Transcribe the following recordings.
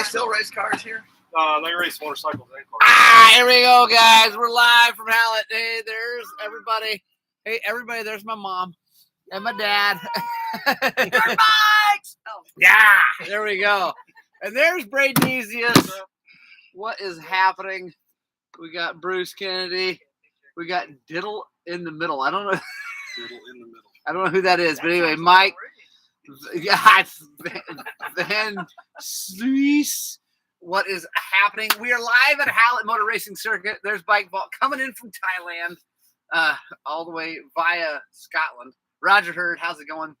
still race cars here? They race motorcycles and cars. Here we go, guys. We're live from Hallett. Hey, there's everybody. Hey, everybody, there's my mom and my dad. Bikes! Oh. Yeah, there we go. And there's Bradesius. What is happening? We got Bruce Kennedy. We got Diddle in the middle. I don't know. Diddle in the middle. I don't know who that is, but anyway, Mike. Yeah, Van Sluis. What is happening? We are live at Hallett Motor Racing Circuit. There's Bike Vault coming in from Thailand, all the way via Scotland. Roger Hurd, how's it going?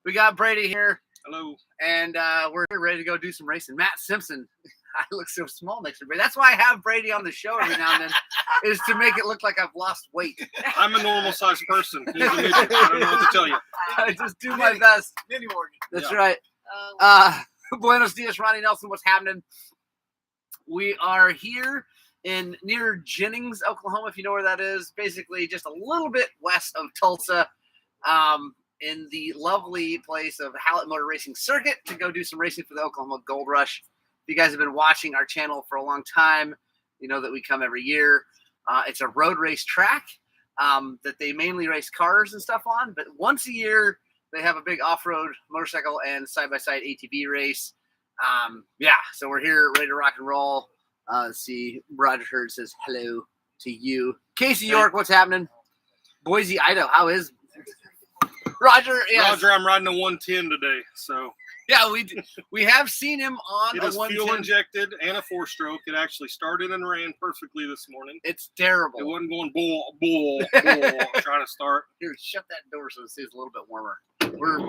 We got Brady here. Hello. And we're ready to go do some racing. Matt Simpson. I look so small next to Brady. That's why I have Brady on the show every now and then, is to make it look like I've lost weight. I'm a normal-sized person. He's a midget. I don't know what to tell you. I just do my best. Mini Morgan. That's Yeah. right. Buenos dias, Ronnie Nelson. What's happening? We are here near Jennings, Oklahoma, if you know where that is. Basically, just a little bit west of Tulsa, in the lovely place of Hallett Motor Racing Circuit to go do some racing for the Oklahoma Gold Rush. If you guys have been watching our channel for a long time, you know that we come every year. It's a road race track that they mainly race cars and stuff on, but once a year they have a big off-road motorcycle and side-by-side ATV race. So we're here ready to rock and roll. See, Roger Hurd says hello to you. Casey York, what's happening? Boise, Idaho, how is Roger? Yes. Roger, I'm riding a 110 today, so. Yeah, we have seen him on It a is 110. fuel injected and a 4-stroke. It actually started and ran perfectly this morning. It's terrible. It wasn't going bull, trying to start. Here, shut that door so it stays a little bit warmer. We're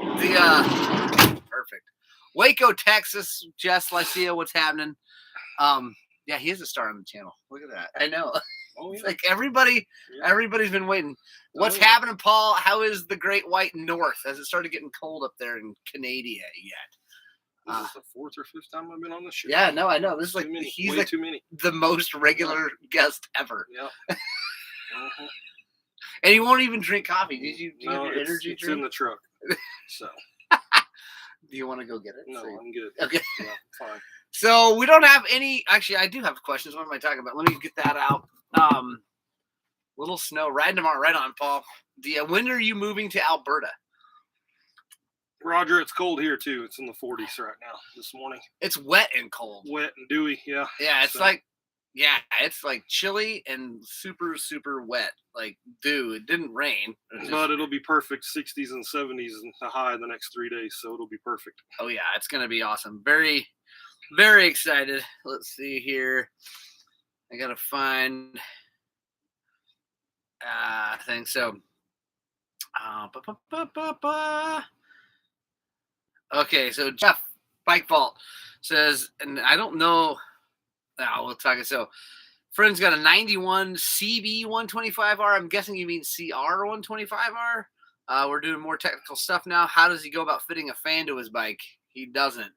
perfect. Waco, Texas. Jess Lycia, what's happening? Yeah, he is a star on the channel. Look at that. I know. Oh, It's yeah. like everybody's been waiting. What's happening, Paul? How is the Great White North? Has it started getting cold up there in Canada yet? This is the 4th or 5th time I've been on this show. Yeah, no, I know. This is like Too many. he's Way like too many. the most regular guest ever, Yeah. Uh-huh. and he won't even drink coffee. Did you? Do you No, have your it's energy in drink? the truck. So Do you want to go get it? no, So- I'm good. Okay. Yeah, fine. So we don't have any. Actually, I do have questions. What am I talking about? Let me get that out. Little snow riding tomorrow. Right on, Paul. When are you moving to Alberta? Roger, it's cold here too. It's in the 40s right now. This morning, It's wet and cold. wet and dewy. Yeah. Yeah, it's So- it's like chilly and super, super wet. Like dew. It didn't rain. It just- But it'll be perfect 60s and 70s and the high the next 3 days, so it'll be perfect. oh yeah, it's gonna be awesome. Very, very excited. Let's see here. I gotta find. I think so. Okay, so Jeff Bike Vault says, and I don't know. We'll talk it. So, friend's got a 91 CB 125R. I'm guessing you mean CR 125R. We're doing more technical stuff now. How does he go about fitting a fan to his bike? He doesn't.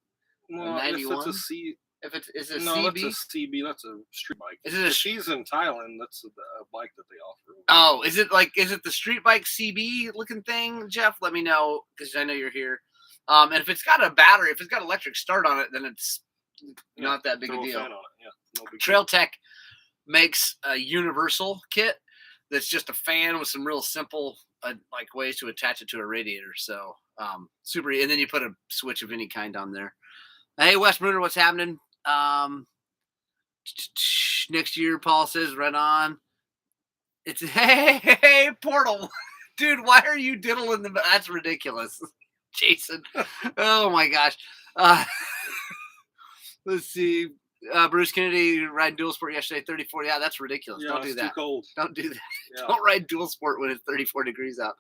Well, I guess 91? it's a C. If it's a No, CB, that's a CB. That's a street bike. Is it a If she's in Thailand, that's a bike that they offer. oh, is it the street bike CB looking thing, Jeff? Let me know because I know you're here. And if it's got a battery, if it's got electric start on it, then it's not that big a Throw deal. fan on it. Yeah, no big Trail Tech makes a universal kit that's just a fan with some real simple like ways to attach it to a radiator. So super, and then you put a switch of any kind on there. Hey, Wes Bruner, what's happening? Next year, Paul says, right on. It's hey, Portal, dude. Why are you diddling the? That's ridiculous, Jason. Oh my gosh. Let's see. Bruce Kennedy riding dual sport yesterday, 34. Yeah, that's ridiculous. Yeah, Don't do it's that. too cold. Don't do that. Yeah. Don't ride dual sport when it's 34 degrees out.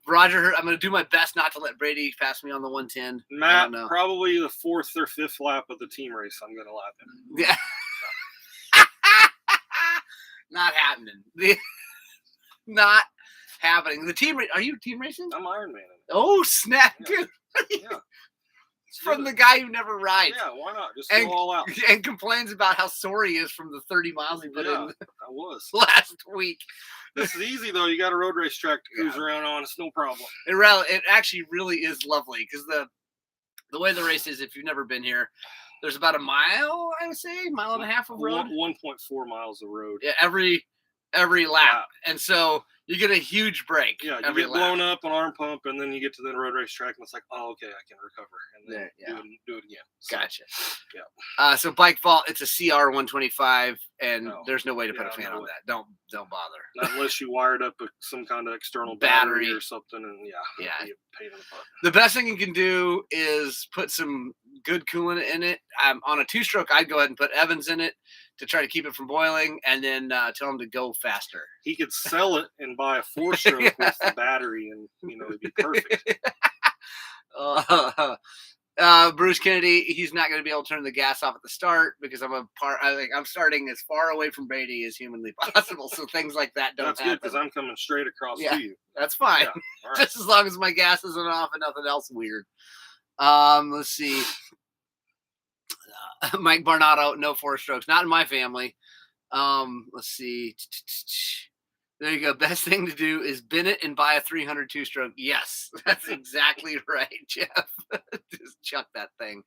Roger, I'm going to do my best not to let Brady pass me on the 110. I Matt, don't know. probably the 4th or 5th lap of the team race, I'm going to lap him. Yeah. Not happening. Not happening. The team, are you team racing? I'm Iron Man. Oh, snap, Yeah. dude. Yeah. From the guy who never rides. Yeah, why not? Just And- go all out. And complains about how sore he is from the 30 miles he put Yeah, in I was. last week. This is easy, though. You got a road race track to cruise around on. It's no problem. It actually really is lovely because the way the race is, if you've never been here, there's about a mile, I would say, mile and a half of road. 1.4 miles of road. Yeah, every lap, and so you get a huge break. Yeah, you every get lap. blown up on arm pump, and then you get to the road race track, and it's like, oh, okay, I can recover, and then do it again. So, Gotcha. Yeah. So Bike Vault, it's a CR 125, and No. there's no way to put a Yeah, fan no on way. that. Don't bother. Not unless you wired up some kind of external Battery. battery or something, and Yeah. it'd be a pain in the butt. The best thing you can do is put some good coolant in it. On a 2-stroke, I'd go ahead and put Evans in it to try to keep it from boiling, and then tell them to go faster. He could sell it and buy a 4-stroke with the battery, and it'd be perfect. Bruce Kennedy, he's not going to be able to turn the gas off at the start because I'm starting as far away from Beatty as humanly possible. So things like that don't That's happen. good because I'm coming straight across Yeah. to you. That's fine. Yeah. All right. Just as long as my gas isn't off and nothing else weird. Let's see. Mike Barnato, no 4-strokes. Not in my family. Let's see. There you go. Best thing to do is bin it and buy a 300 2-stroke. Yes, that's exactly right, Jeff. Just chuck that thing.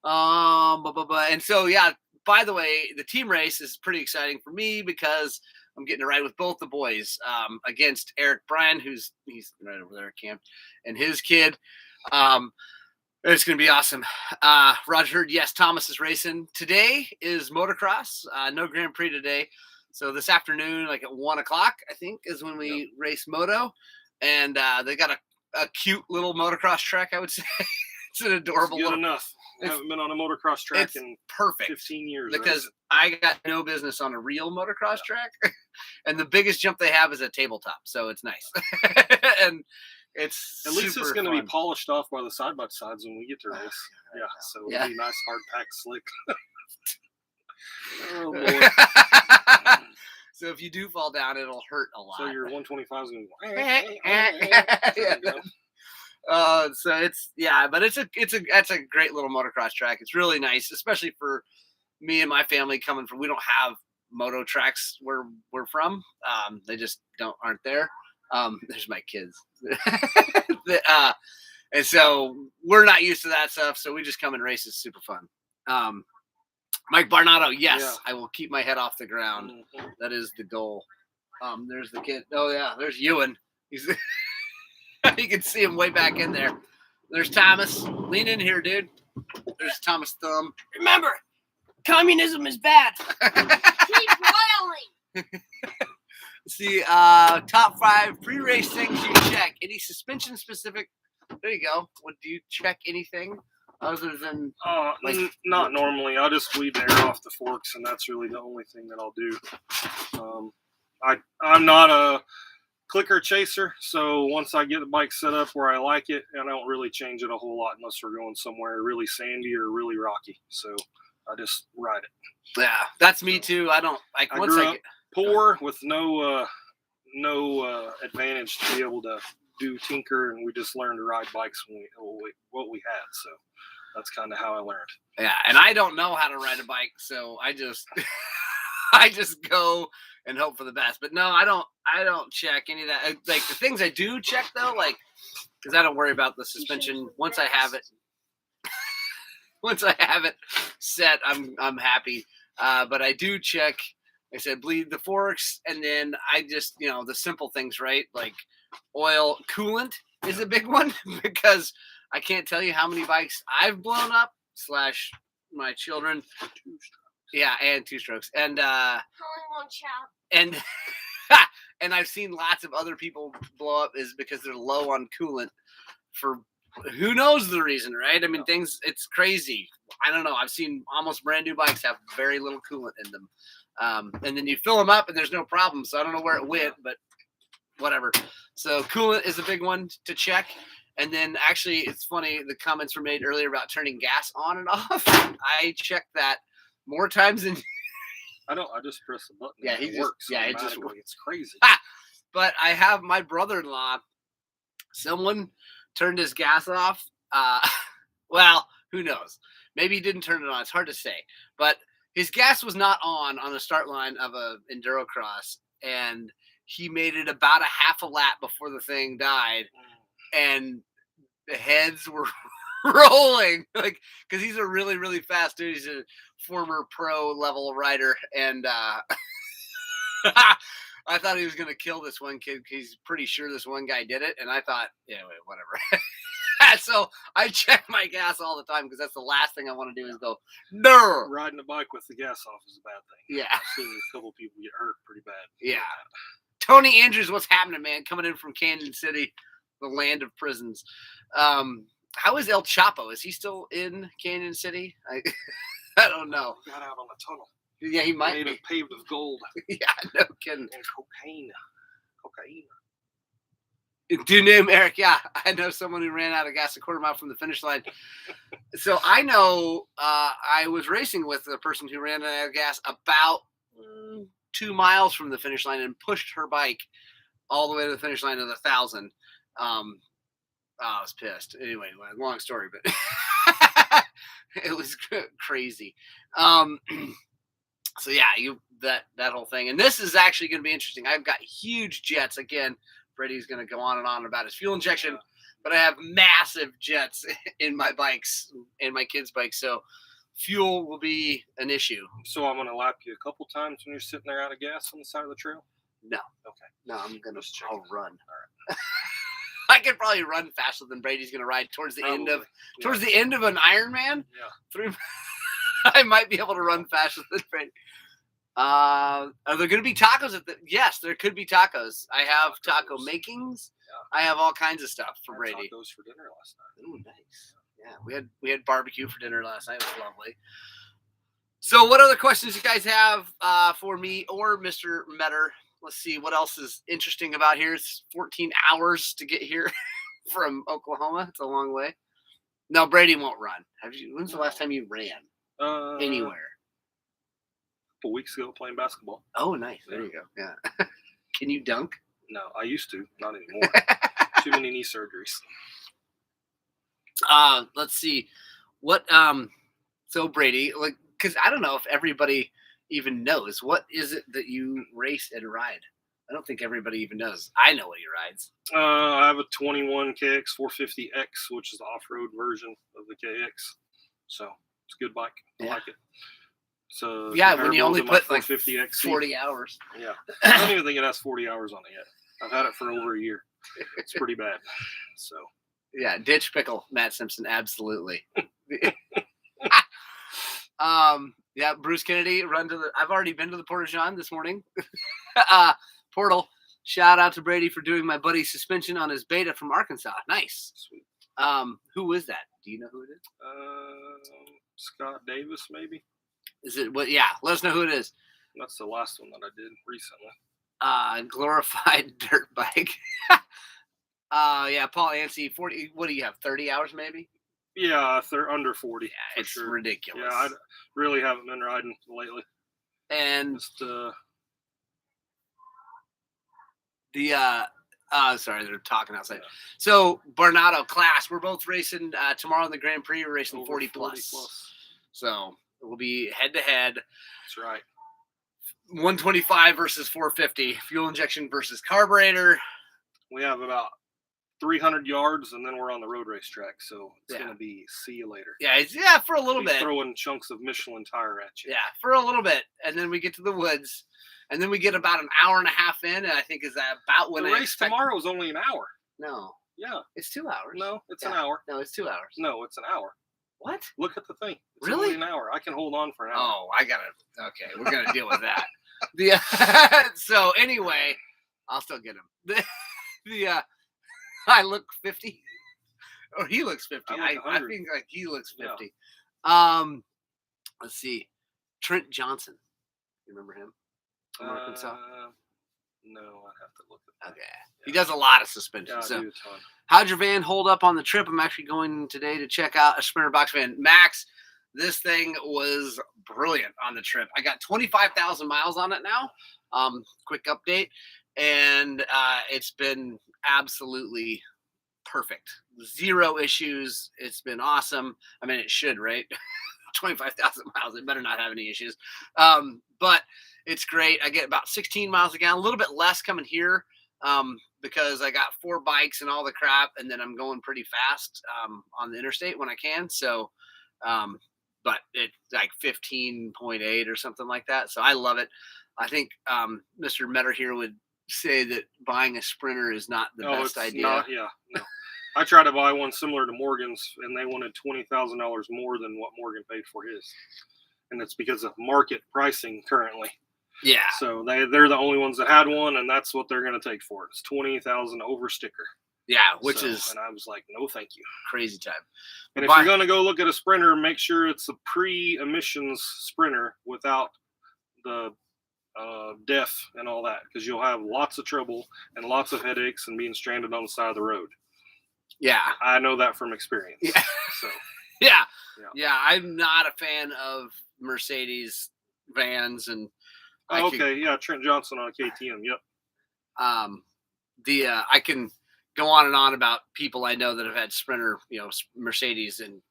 And so, yeah, by the way, the team race is pretty exciting for me because I'm getting to ride with both the boys against Eric Bryan, he's right over there at camp, and his kid. It's going to be awesome. Roger Hurd, yes, Thomas is racing. Today is motocross. No Grand Prix today. So this afternoon, like at 1 o'clock, I think, is when we race moto. And they got a cute little motocross track, I would say. It's an adorable It's good little. enough. I haven't been on a motocross track in Perfect. 15 years. Because I got no business on a real motocross track. And the biggest jump they have is a tabletop. So it's nice. And it's at least it's going to fun. be polished off by the side-by-sides when we get to race. Yeah, so it'll be nice, hard-packed, slick. Oh, boy. So if you do fall down, it'll hurt a lot. So your 125 is going to go. So that's a great little motocross track. It's really nice, especially for me and my family coming from. We don't have moto tracks where we're from. They just aren't there. There's my kids. And so we're not used to that stuff. So we just come and race. It's super fun. Mike Barnato, yes, yeah. I will keep my head off the ground. Mm-hmm. That is the goal. There's the kid. Oh yeah, there's Ewan. You can see him way back in there. There's Thomas. Lean in here, dude. There's Thomas Thumb. Remember, communism is bad. Keep boiling. See, top 5 pre-race things you check. Any suspension specific? There you go. Do you check anything other than? Not normally. I'll just bleed the air off the forks, and that's really the only thing that I'll do. I'm not a clicker chaser, so once I get the bike set up where I like it, and I don't really change it a whole lot unless we're going somewhere really sandy or really rocky. So I just ride it. Yeah, that's me too. I don't like once I get poor with no advantage to be able to do tinker, and we just learned to ride bikes what we had. So that's kind of how I learned. Yeah, and I don't know how to ride a bike, so I just I just go and hope for the best. But no, I don't check any of that. Like the things I do check though, like because I don't worry about the suspension. Once I have it set, I'm happy. But I do check. Like I said, bleed the forks, and then I just the simple things, right? Like oil, coolant is a big one because I can't tell you how many bikes I've blown up / my children. Yeah, and 2-strokes. And Only one child. And and I've seen lots of other people blow up is because they're low on coolant for who knows the reason, right? I mean, it's crazy. I don't know. I've seen almost brand new bikes have very little coolant in them. And then you fill them up and there's no problem. So I don't know where it went, but whatever. So coolant is a big one to check. And then actually, it's funny, the comments were made earlier about turning gas on and off. I check that more times than I just press the button. Yeah, it works. Yeah, it just works. It's crazy. But I have my brother-in-law. Someone turned his gas off. Well, who knows? Maybe he didn't turn it on. It's hard to say. But his gas was not on the start line of a enduro cross, and he made it about a half a lap before the thing died, and the heads were rolling, like, because he's a really, really fast dude. He's a former pro level rider, and I thought he was gonna kill this one kid. He's pretty sure this one guy did it, and I thought, yeah, wait, whatever. So I check my gas all the time because that's the last thing I want to do is go, no. Riding a bike with the gas off is a bad thing. Yeah. I've seen a couple people get hurt pretty bad. Yeah. Tony Andrews, what's happening, man? Coming in from Canyon City, the land of prisons. How is El Chapo? Is he still in Canyon City? I don't know. Got out on the tunnel. Yeah, he might Made be. it paved with gold Yeah, no kidding. and cocaine. Cocaine. Do name Eric? Yeah, I know someone who ran out of gas a quarter mile from the finish line. So I know I was racing with a person who ran out of gas about 2 miles from the finish line and pushed her bike all the way to the finish line of 1,000. I was pissed. Anyway, long story, but it was crazy. So yeah, that whole thing, and this is actually going to be interesting. I've got huge jets again. Brady's going to go on and on about his fuel injection, but I have massive jets in my bikes, in my kids' bikes, so fuel will be an issue. So I'm gonna lap you a couple times when you're sitting there out of gas on the side of the trail. No. Okay. No, I'm going to Just I'll checking. run. I could probably run faster than Brady's going to ride towards the end of Probably. the end of an Ironman. Yeah. I might be able to run faster than Brady. Are there going to be tacos at the? Yes, there could be tacos. I have taco Tacos. makings. Yeah. I have all kinds of stuff for I had Brady. tacos for dinner last night. Oh, nice. Yeah, we had barbecue for dinner last night. It was lovely. So, what other questions you guys have for me or Mr. Metter? Let's see what else is interesting about here. It's 14 hours to get here from Oklahoma. It's a long way. No, Brady won't run. When's the last time you ran anywhere? A couple weeks ago playing basketball. Oh, nice. There you go. Yeah. Can you dunk? No, I used to, not anymore. Too many knee surgeries. Let's see. What so Brady, like, because I don't know if everybody even knows, what is it that you race and ride? I don't think everybody even knows. I know what he rides. I have a 21 KX 450X, which is the off-road version of the KX. So it's a good bike. I Yeah. like it. So Yeah, when you only put like 450X. 40 hours. Yeah, I don't even think it has 40 hours on it yet. I've had it for over a year. It's pretty bad. So Yeah, ditch pickle, Matt Simpson, absolutely. Yeah, Bruce Kennedy, I've already been to the Porta John this morning. Portal, shout out to Brady for doing my buddy's suspension on his Beta from Arkansas. Nice. sweet. Who is that? Do you know who it is? Scott Davis, maybe. Is it what? Yeah, let us know who it is. That's the last one that I did recently. Glorified dirt bike. Yeah, Paul Anstey, 40. What do you have? 30 hours maybe? Yeah, they're under 40. Yeah, for it's sure. ridiculous. Yeah, I really haven't been riding lately. And Just sorry, they're talking outside. Yeah. So Barnado class, we're both racing tomorrow in the Grand Prix. We're racing over 40 plus. 40+. So we'll be head to head. That's right. 125 versus 450. Fuel injection versus carburetor. We have about 300 yards, and then we're on the road racetrack. So it's Yeah. gonna be see you later. Yeah, for a little Be bit. throwing chunks of Michelin tire at you. Yeah, for a little bit, and then we get to the woods, and then we get about an hour and a half in, and I think is that about when the I race expect- tomorrow is only an hour. No, Yeah. it's 2 hours. No, it's an Yeah. hour. No, it's 2 hours. No, it's an hour. What? Look at the thing. It's Really? only an hour. I can hold on for an hour. Oh, I gotta. Okay, we're gonna deal with that. So anyway, I'll still get him. I look 50, or he looks 50. I look I 100. think like he looks Yeah. 50. Let's see, Trent Johnson. You remember him from Arkansas? No, I'd have to look at that. Okay, he does a lot of suspension. Yeah, I so, do a ton. how'd your van hold up on the trip? I'm actually going today to check out a Sprinter box van. Max, this thing was brilliant on the trip. I got 25,000 miles on it now. Quick update. And it's been absolutely perfect. 0 issues. It's been awesome. I mean, it should, right? 25,000 miles. It better not have any issues. But it's great. I get about 16 miles a gallon, a little bit less coming here. because I got 4 bikes and all the crap, and then I'm going pretty fast on the interstate when I can. So, but it's like 15.8 or something like that. So I love it. I think Mr. Metter here would say that buying a Sprinter is not the best idea. No. I tried to buy one similar to Morgan's, and they wanted $20,000 more than what Morgan paid for his, and it's because of market pricing currently. Yeah. So they're the only ones that had one, and that's what they're going to take for it. It's $20,000 over sticker. Yeah, which is and I was like, no, thank you. Crazy time. And if you're going to go look at a Sprinter, make sure it's a pre-emissions Sprinter without the DEF and all that, because you'll have lots of trouble and lots of headaches and being stranded on the side of the road. Yeah, I know that from experience. Yeah. So yeah, I'm not a fan of Mercedes vans and. Trent Johnson on a KTM. Yep. I can go on and on about people I know that have had Sprinter, Mercedes, and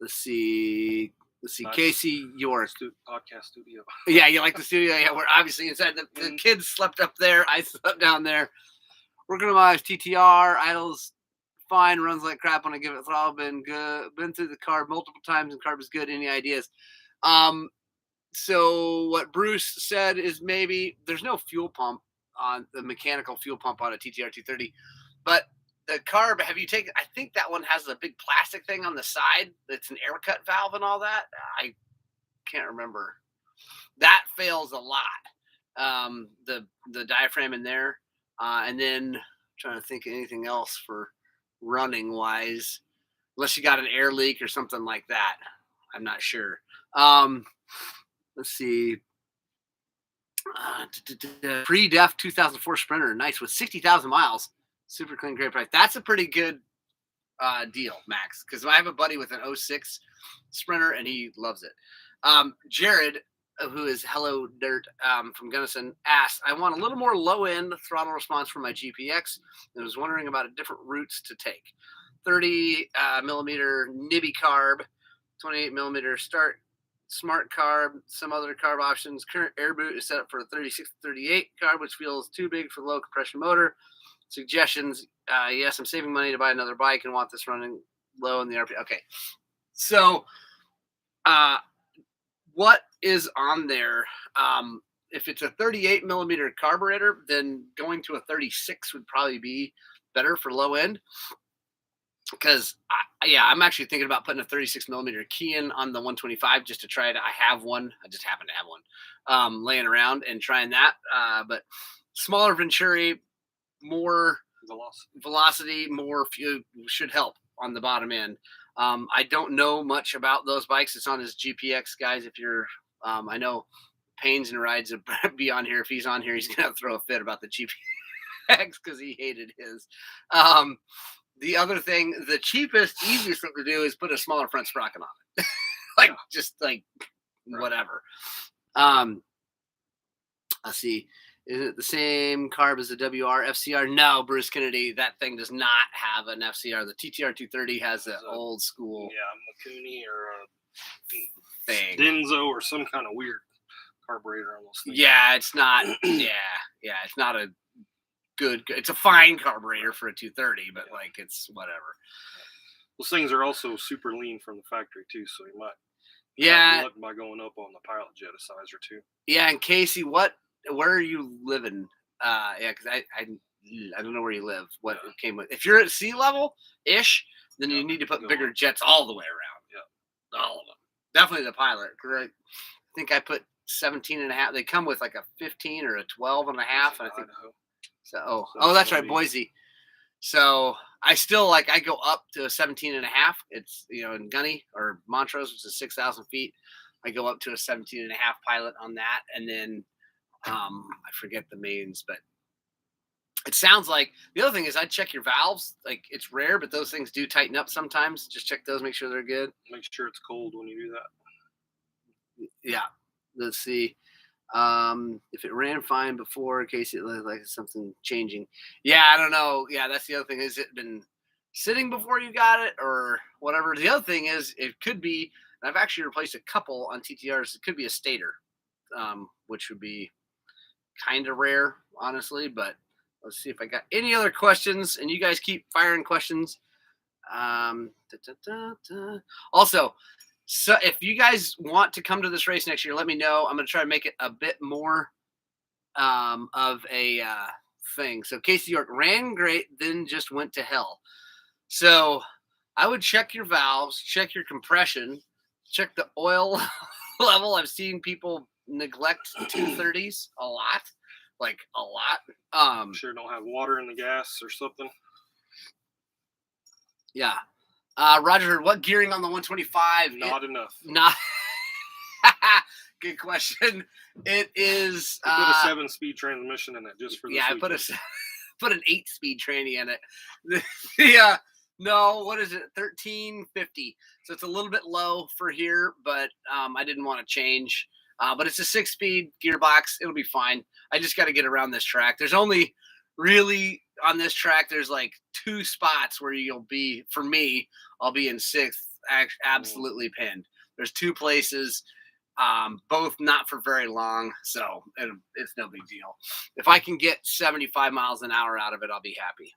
let's see, nice. Casey York podcast studio. Yeah, you like the studio? Yeah, we're obviously inside. The kids slept up there. I slept down there. Working on my TTR, idles fine, runs like crap when I give it throttle. Been good. Been through the carb multiple times, and carb is good. Any ideas? So what Bruce said is maybe there's no fuel pump on the mechanical fuel pump on a TTR 230, but the carb, have you taken, I think that one has a big plastic thing on the side. That's an air cut valve and all that. I can't remember. That fails a lot. The diaphragm in there. And then I'm trying to think of anything else for running wise, unless you got an air leak or something like that. I'm not sure. Let's see. Pre-def 2004 Sprinter, nice, with 60,000 miles. Super clean, great price. That's a pretty good deal, Max, because I have a buddy with an 06 Sprinter, and he loves it. Jared, who is Hello Dirt from Gunnison, asked, I want a little more low-end throttle response for my GPX, and was wondering about different routes to take. 30 millimeter Nibby carb, 28 millimeter start, smart carb, some other carb options. Current air boot is set up for a 36-38 carb, which feels too big for the low compression motor. Suggestions. Yes, I'm saving money to buy another bike and want this running low in the RP. Okay. So what is on there? If it's a 38 millimeter carburetor, then going to a 36 would probably be better for low end. Because I'm actually thinking about putting a 36 millimeter key in on the 125 just to try it. I have one. I just happen to have one laying around and trying that. But smaller Venturi, more velocity, more fuel should help on the bottom end. I don't know much about those bikes. It's on his GPX, guys. If you're, I know Pains and Rides would be on here. If he's on here, he's going to throw a fit about the GPX because he hated his. The other thing, the cheapest, easiest thing to do is put a smaller front sprocket on it. Whatever. Let's see. Is it the same carb as the WR FCR? No, Bruce Kennedy, that thing does not have an FCR. The TTR 230 has an old school. Yeah, Mikuni or a thing. Denso or some kind of weird carburetor on those things. Yeah, it's not. It's not a good. It's a fine carburetor for a 230, but it's whatever. Those things are also super lean from the factory too, so you might. Luck by going up on the Pilot Jet a size or two. Yeah, and Casey, where are you living? Because I don't know where you live. What it came with? If you're at sea level ish, then you need to put bigger jets all the way around. Yeah, all of them. Definitely the Pilot. I think I put 17.5. They come with like a 15 or a 12.5. And I think so. Oh, that's right, Boise. So I still I go up to a 17.5. It's in Gunny or Montrose, which is 6,000 feet. I go up to a 17.5 Pilot on that, and then I forget the mains, but it sounds like the other thing is I'd check your valves. It's rare, but those things do tighten up sometimes. Just check those, make sure they're good. Make sure it's cold when you do that. Yeah. Let's see. If it ran fine before, in case it looked like something changing. Yeah, I don't know. Yeah, that's the other thing. Has it been sitting before you got it or whatever? The other thing is it could be, and I've actually replaced a couple on TTRs. It could be a stator, which would be kind of rare honestly, but let's see if I got any other questions, and you guys keep firing questions. Also, so if you guys want to come to this race next year, let me know. I'm going to try to make it a bit more of a thing. So Casey York ran great, then just went to hell. So I would check your valves, check your compression, check the oil level. I've seen people neglect 230s a lot, like a lot. I'm sure don't have water in the gas or something. Yeah. Roger, what gearing on the 125? Not enough. Not. Good question. It is. I put a 7-speed transmission in it just for this I weekend. put an 8-speed tranny in it. Yeah. No, what is it? 1350. So it's a little bit low for here, but I didn't want to change. But it's a 6-speed gearbox. It'll be fine. I just got to get around this track. There's only really on this track. There's like 2 spots where you'll be. For me, I'll be in 6th, absolutely pinned. There's 2 places. Both not for very long, so it's no big deal. If I can get 75 miles an hour out of it, I'll be happy.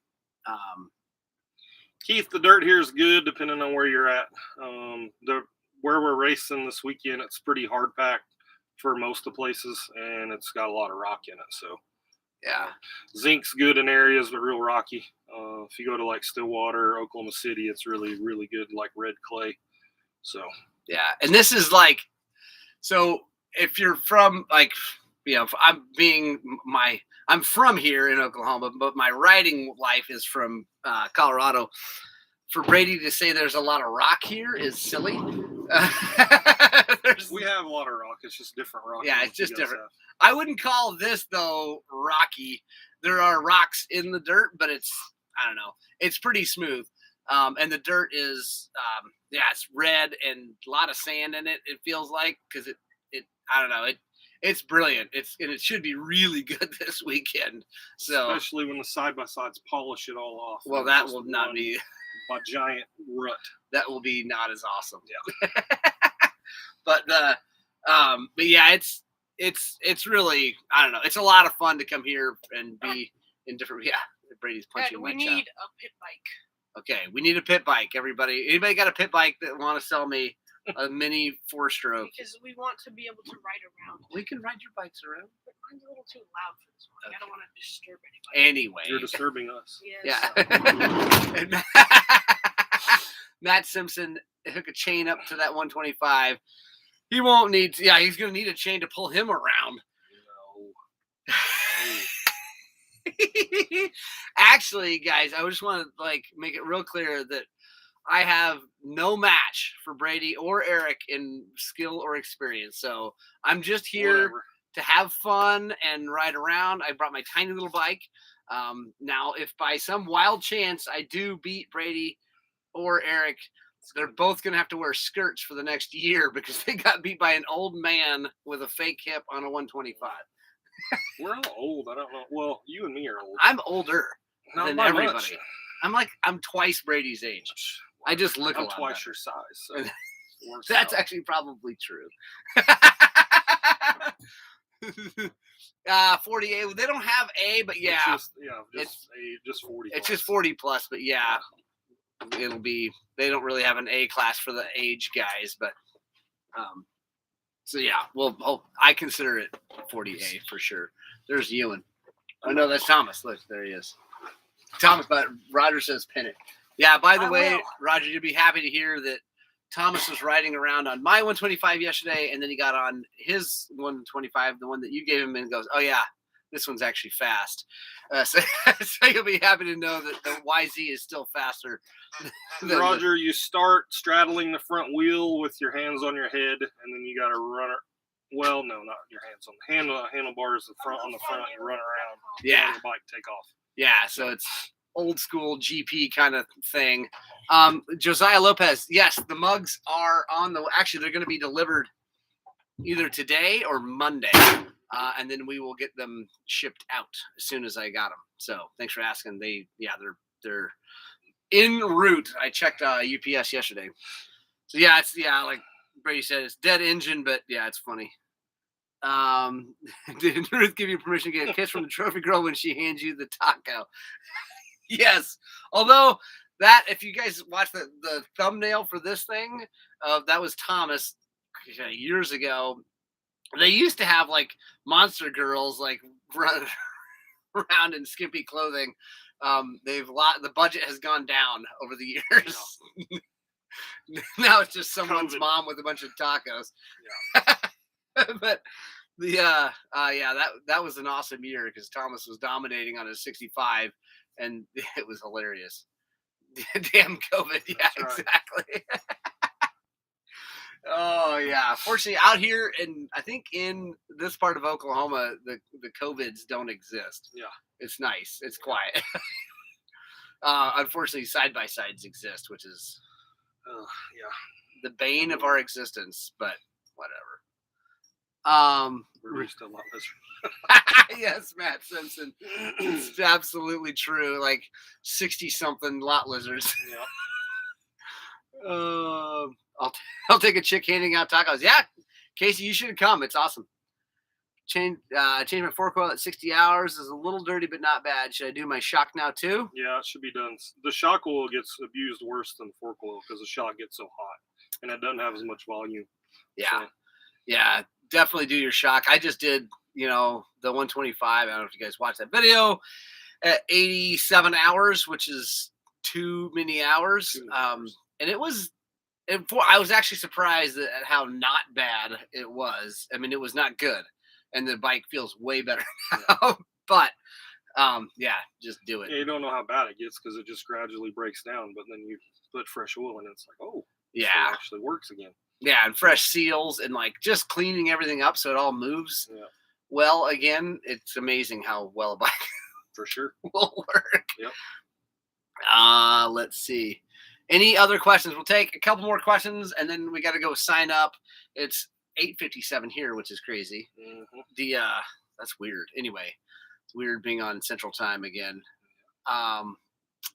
Keith, the dirt here is good depending on where you're at. Where we're racing this weekend, it's pretty hard packed for most of the places, and it's got a lot of rock in it. So yeah, zinc's good in areas, but real rocky. If you go to like Stillwater, Oklahoma City, it's really, really good, like red clay. So yeah, and this is like, so if you're from like, I'm from here in Oklahoma, but my riding life is from Colorado. For Brady to say there's a lot of rock here is silly. we have a lot of rock. It's just different rock. Yeah, it's just different. I wouldn't call this, though, rocky. There are rocks in the dirt, but it's pretty smooth. And the dirt is, it's red and a lot of sand in it, it feels like, because it's brilliant. And it should be really good this weekend. So especially when the side-by-sides polish it all off. Well, that will not be a giant rut. That will be not as awesome. Yeah. But yeah, it's really, I don't know. It's a lot of fun to come here and be in different. Yeah, Brady's punching my we need a pit bike. Okay, we need a pit bike. Everybody, anybody got a pit bike that want to sell me a mini 4-stroke? Because we want to be able to ride around. We can ride your bikes around. But mine's a little too loud for this one. I don't want to disturb anybody. Anyway, you're disturbing us. Yes. Yeah. Matt Simpson hook a chain up to that 125. He won't need. Yeah, he's going to need a chain to pull him around. No. Actually, guys, I just want to make it real clear that I have no match for Brady or Eric in skill or experience. So I'm just here to have fun and ride around. I brought my tiny little bike. Now, if by some wild chance I do beat Brady or Eric, they're both going to have to wear skirts for the next year because they got beat by an old man with a fake hip on a 125. We're all old. I don't know. Well, you and me are old. I'm older than everybody. Much. I'm twice Brady's age. I just look a lot twice better. your size. So that's actually probably true. 48. They don't have A, but yeah. Just 40. It's just 40 plus, but yeah. It'll be. They don't really have an A class for the age guys, but so yeah. Well, I consider it 40A for sure. There's Ewan. Oh no, that's Thomas. Look, there he is. Thomas, but Roger says pin it. Yeah. By the way, Roger, you'll be happy to hear that Thomas was riding around on my 125 yesterday, and then he got on his 125, the one that you gave him, and goes, "Oh yeah, this one's actually fast." So you'll be happy to know that the YZ is still faster. Roger, you start straddling the front wheel with your hands on your head, and then you got to run it. Well, no, not your hands on the handlebars. On the front, you run around. Yeah. The bike take off. Yeah, so it's old school GP kind of thing. Josiah Lopez, yes, the mugs are on the. Actually, they're going to be delivered either today or Monday. And then we will get them shipped out as soon as I got them. So thanks for asking. They're en route. I checked UPS yesterday. So yeah, like Brady said, it's dead engine, but yeah, it's funny. Did Ruth give you permission to get a kiss from the trophy girl when she hands you the taco? Yes. Although that, if you guys watch the thumbnail for this thing, that was Thomas years ago. They used to have like monster girls like run around in skimpy clothing. The budget has gone down over the years. Now it's just someone's COVID. mom with a bunch of tacos. Yeah. But that was an awesome year because Thomas was dominating on his 65, and it was hilarious. Damn COVID, yeah, That's right. exactly. Oh yeah. Fortunately, out here I think in this part of Oklahoma, the COVIDs don't exist. Yeah. It's nice. It's quiet. Unfortunately, side by sides exist, which is Yeah. the bane of our existence. But whatever. We're used to a lot less. Yes, Matt Simpson. It's absolutely true. Like 60-something lot lizards. Yeah. I'll take a chick handing out tacos. Yeah, Casey, you should come. It's awesome. Change my fork oil at 60 hours is a little dirty, but not bad. Should I do my shock now too? Yeah, it should be done. The shock oil gets abused worse than fork oil because the shock gets so hot and it doesn't have as much volume. Yeah. So, Yeah, definitely do your shock. I just did, the 125. I don't know if you guys watched that video at 87 hours, which is too many hours. And it was, I was actually surprised at how not bad it was. I mean, it was not good. And the bike feels way better now. But, just do it. yeah, you don't know how bad it gets because it just gradually breaks down. But then you put fresh oil in, it's like, oh, Yeah. it actually works again. Yeah, and fresh seals and like just cleaning everything up so it all moves Yeah, well again. It's amazing how well a bike for sure. will work. Yep. Let's see. Any other questions? We'll take a couple more questions and then we got to go sign up. It's 8:57 here, which is crazy. Mm-hmm. That's weird. Anyway, it's weird being on Central Time again.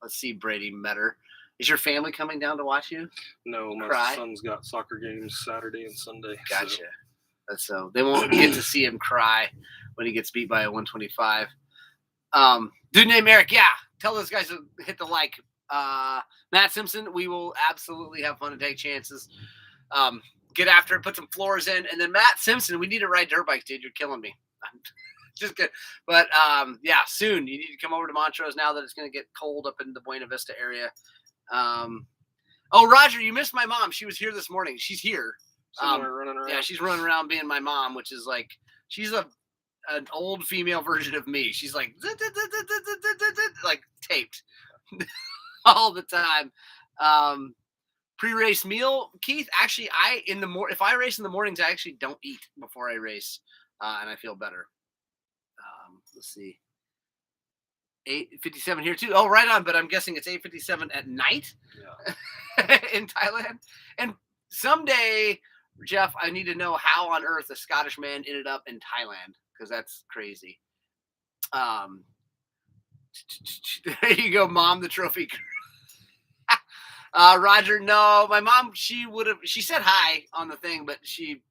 Let's see, Brady Metter. Is your family coming down to watch you? No, my Cry? son's got soccer games Saturday and Sunday. Gotcha. So they won't get to see him cry when he gets beat by a 125. Dude named Eric, yeah. Tell those guys to hit the like. Matt Simpson, we will absolutely have fun and take chances. Get after it, put some floors in, and then Matt Simpson, we need to ride dirt bikes, dude. You're killing me. Just good. But soon you need to come over to Montrose now that it's going to get cold up in the Buena Vista area. Roger, you missed my mom. She was here this morning. She's here. Somewhere running around. Yeah, she's running around being my mom, which is like she's an old female version of me. She's like like taped all the time. Pre-race meal, Keith. Actually, if I race in the mornings, I actually don't eat before I race, and I feel better. Let's see. 8:57 here too. Oh, right on. But I'm guessing it's 8:57 at night in Thailand. And someday, Jeff, I need to know how on earth a Scottish man ended up in Thailand because that's crazy. There you go, Mom, the trophy. Roger, no, my mom, she said hi on the thing, but she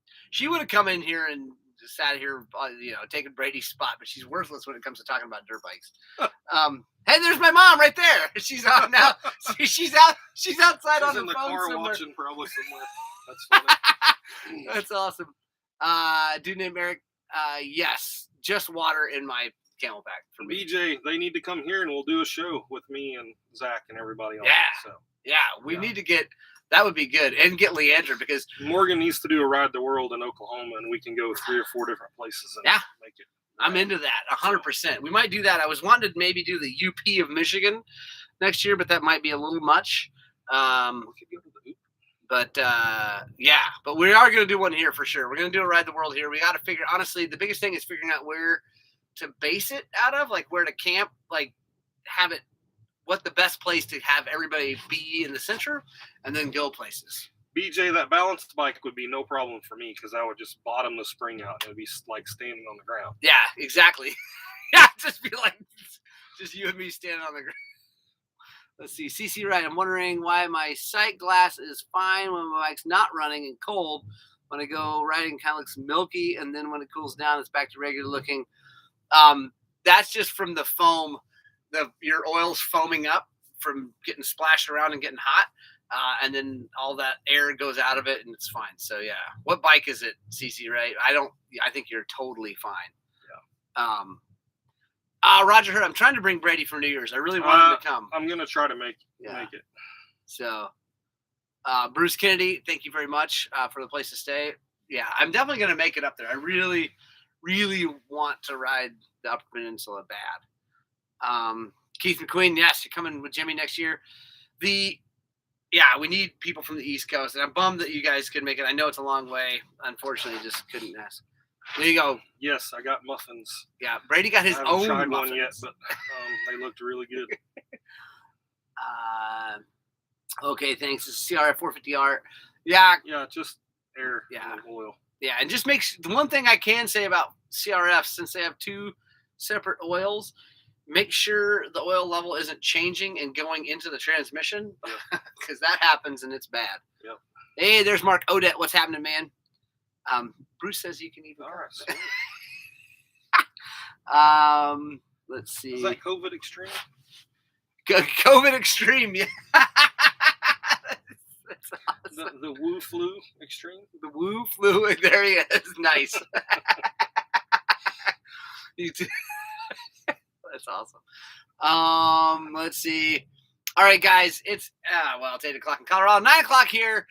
would have come in here and sat here, taking Brady's spot, but she's worthless when it comes to talking about dirt bikes. Hey, there's my mom right there. She's out now. She's outside She's on in the the phone car somewhere. watching probably somewhere. That's funny. That's awesome. Dude named Eric. Yes, just water in my Camelback for me. BJ, they need to come here and we'll do a show with me and Zach and everybody else. Yeah. So Yeah, we need to get. That would be good, and get Leandra because Morgan needs to do a ride the world in Oklahoma, and we can go 3 or 4 different places and make it. I'm into that 100%. We might do that. I was wanting to maybe do the UP of Michigan next year, but that might be a little much. We could go to the Hoop. But we are going to do one here for sure. We're going to do a ride the world here. We got to figure. Honestly, the biggest thing is figuring out where to base it out of, like where to camp, like have it. What the best place to have everybody be in the center, and then go places. BJ, that balanced bike would be no problem for me because I would just bottom the spring out and it would be like standing on the ground. Yeah, exactly. Yeah, just be like, just you and me standing on the ground. Let's see. CC Wright, I'm wondering why my sight glass is fine when my bike's not running and cold, When I go riding, it kind of looks milky, and then when it cools down, it's back to regular looking. That's just from the foam. Your oil's foaming up from getting splashed around and getting hot, and then all that air goes out of it, and it's fine. So yeah, what bike is it, CC? Right? I think you're totally fine. Yeah. Roger Hurt, I'm trying to bring Brady for New Year's. I really want him to come. I'm gonna try to make it. So, Bruce Kennedy, thank you very much for the place to stay. Yeah, I'm definitely gonna make it up there. I really, really want to ride the Upper Peninsula bad. Keith McQueen, yes, you're coming with Jimmy next year. We need people from the East Coast, and I'm bummed that you guys couldn't make it. I know it's a long way. Unfortunately, just couldn't ask. There you go. Yes, I got muffins. Yeah, Brady got his I haven't own tried muffins. one yet, but they looked really good. Okay, thanks. This is CRF 450R. Yeah, just air and oil. Yeah, and just the one thing I can say about CRF, since they have two separate oils, make sure the oil level isn't changing and going into the transmission, because that happens and it's bad. Yep. Hey, there's Mark Odette. What's happening, man? Bruce says you can even. All right. Let's see. Is that COVID extreme? COVID extreme, yeah. That's awesome. The Wu flu extreme? The Wu flu. There he is. Nice. That's awesome. Let's see. All right, guys. It's it's 8 o'clock in Colorado, 9 o'clock here.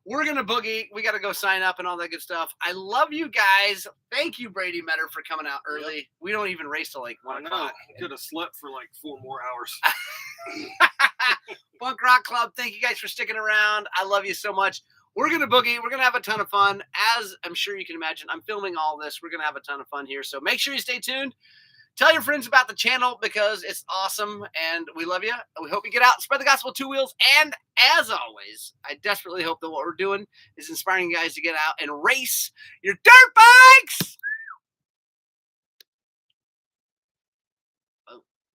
We're gonna boogie. We gotta go sign up and all that good stuff. I love you guys. Thank you, Brady Metter, for coming out early. Yep. We don't even race till like 1 o'clock. I could have slept for like 4 more hours. Punk Rock Club, thank you guys for sticking around. I love you so much. We're gonna boogie. We're gonna have a ton of fun. As I'm sure you can imagine, I'm filming all this. We're gonna have a ton of fun here. So make sure you stay tuned. Tell your friends about the channel because it's awesome and we love you. We hope you get out, spread the gospel 2 wheels. And as always, I desperately hope that what we're doing is inspiring you guys to get out and race your dirt bikes.